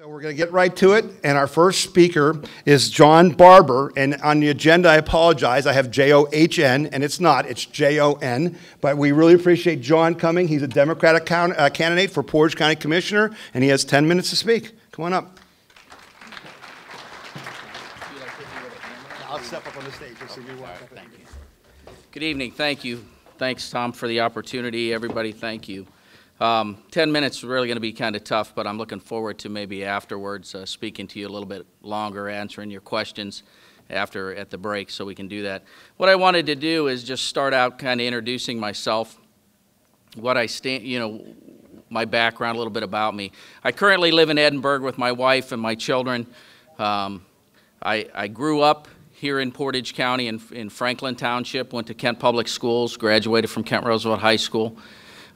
So we're going to get right to it, and our first speaker is Jon Barber, and on the agenda, I apologize, I have J-O-H-N, and it's not, it's J-O-N, but we really appreciate Jon coming. He's a Democratic candidate for Portage County Commissioner, and he has 10 minutes to speak. Come on up. I'll step up on the stage. Just so you walk up. Thank you. Good evening. Thank you. Thanks, Tom, for the opportunity. Everybody, thank you. 10 minutes is really going to be kind of tough, but I'm looking forward to maybe afterwards speaking to you a little bit longer, answering your questions at the break, so we can do that. What I wanted to do is just start out kind of introducing myself, what I stand, my background, a little bit about me. I currently live in Edinburgh with my wife and my children. I grew up here in Portage County in Franklin Township, went to Kent Public Schools, graduated from Kent Roosevelt High School.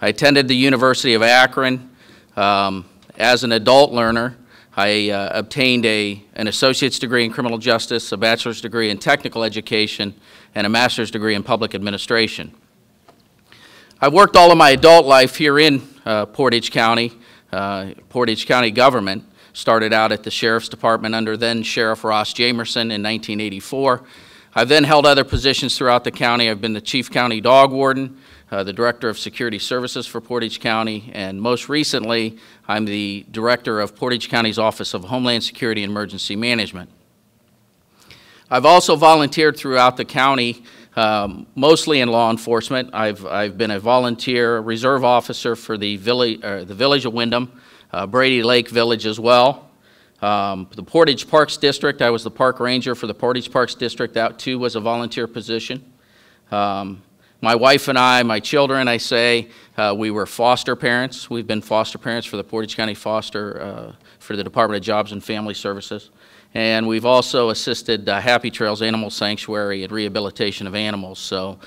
I attended the University of Akron. As an adult learner, I obtained an associate's degree in criminal justice, a bachelor's degree in technical education, and a master's degree in public administration. I worked all of my adult life here in Portage County government. Started out at the Sheriff's Department under then Sheriff Ross Jamerson in 1984. I've then held other positions throughout the county. I've been the Chief County Dog Warden, the Director of Security Services for Portage County, and most recently, I'm the Director of Portage County's Office of Homeland Security and Emergency Management. I've also volunteered throughout the county, mostly in law enforcement. I've been a volunteer reserve officer for the village of Windham, Brady Lake Village as well. The Portage Parks District, I was the park ranger for the Portage Parks District. That too was a volunteer position. My wife and I, my children, we were foster parents. We've been foster parents for the Portage County Foster, for the Department of Jobs and Family Services. And we've also assisted Happy Trails Animal Sanctuary and rehabilitation of animals. So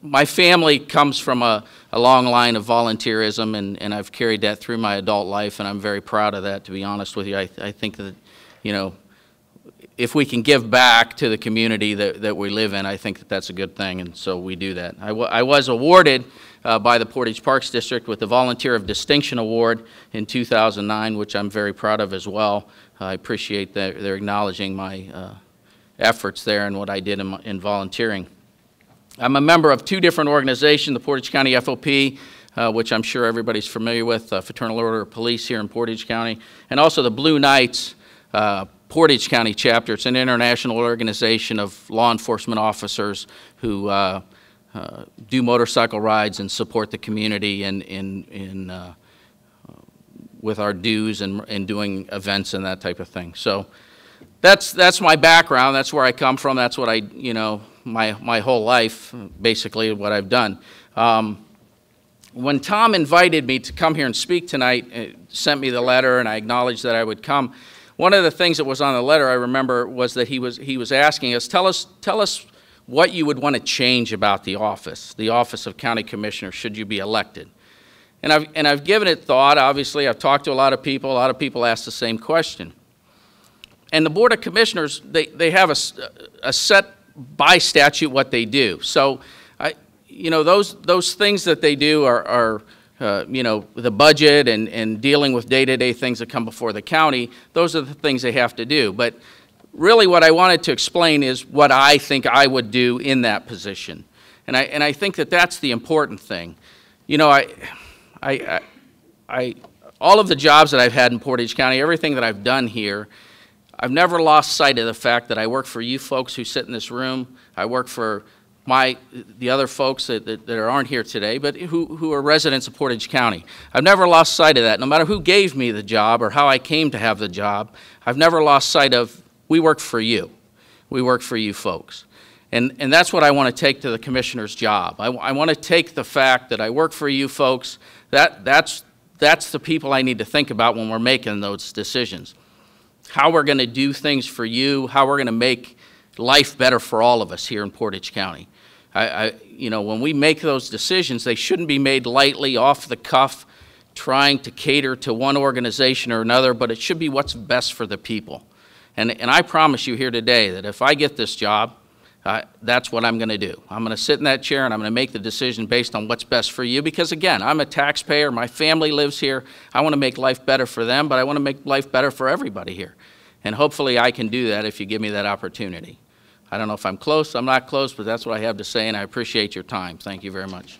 my family comes from a long line of volunteerism, and I've carried that through my adult life, and I'm very proud of that, to be honest with you. I think that, if we can give back to the community that we live in, I think that that's a good thing, and so we do that. I was awarded by the Portage Parks District with the Volunteer of Distinction Award in 2009, which I'm very proud of as well. I appreciate that they're acknowledging my efforts there and what I did in volunteering. I'm a member of two different organizations, the Portage County FOP, which I'm sure everybody's familiar with, Fraternal Order of Police here in Portage County, and also the Blue Knights Portage County chapter. It's an international organization of law enforcement officers who do motorcycle rides and support the community with our dues and doing events and that type of thing. So that's my background. That's where I come from. That's what my whole life, basically, what I've done. When Tom invited me to come here and speak tonight, sent me the letter, and I acknowledged that I would come. One of the things that was on the letter, I remember, was that he was asking us, tell us what you would want to change about the office of County Commissioner, should you be elected. And I've given it thought. Obviously, I've talked to a lot of people. A lot of people ask the same question. And the Board of Commissioners, they have a set by statute what they do. So, those things that they do are the budget and dealing with day-to-day things that come before the county. Those are the things they have to do. But really what I wanted to explain is what I think I would do in that position. And I think that that's the important thing. All of the jobs that I've had in Portage County, everything that I've done here, I've never lost sight of the fact that I work for you folks who sit in this room. I work for the other folks that aren't here today, but who are residents of Portage County. I've never lost sight of that. No matter who gave me the job or how I came to have the job, I've never lost sight of, we work for you. We work for you folks. And that's what I want to take to the Commissioner's job. I want to take the fact that I work for you folks. That's the people I need to think about when we're making those decisions. How we're going to do things for you, how we're going to make life better for all of us here in Portage County. When we make those decisions, they shouldn't be made lightly, off the cuff, trying to cater to one organization or another, but it should be what's best for the people. And I promise you here today that if I get this job, that's what I'm going to do. I'm going to sit in that chair and I'm going to make the decision based on what's best for you because, again, I'm a taxpayer. My family lives here. I want to make life better for them, but I want to make life better for everybody here. And hopefully I can do that if you give me that opportunity. I don't know if I'm close, I'm not close, but that's what I have to say, and I appreciate your time. Thank you very much.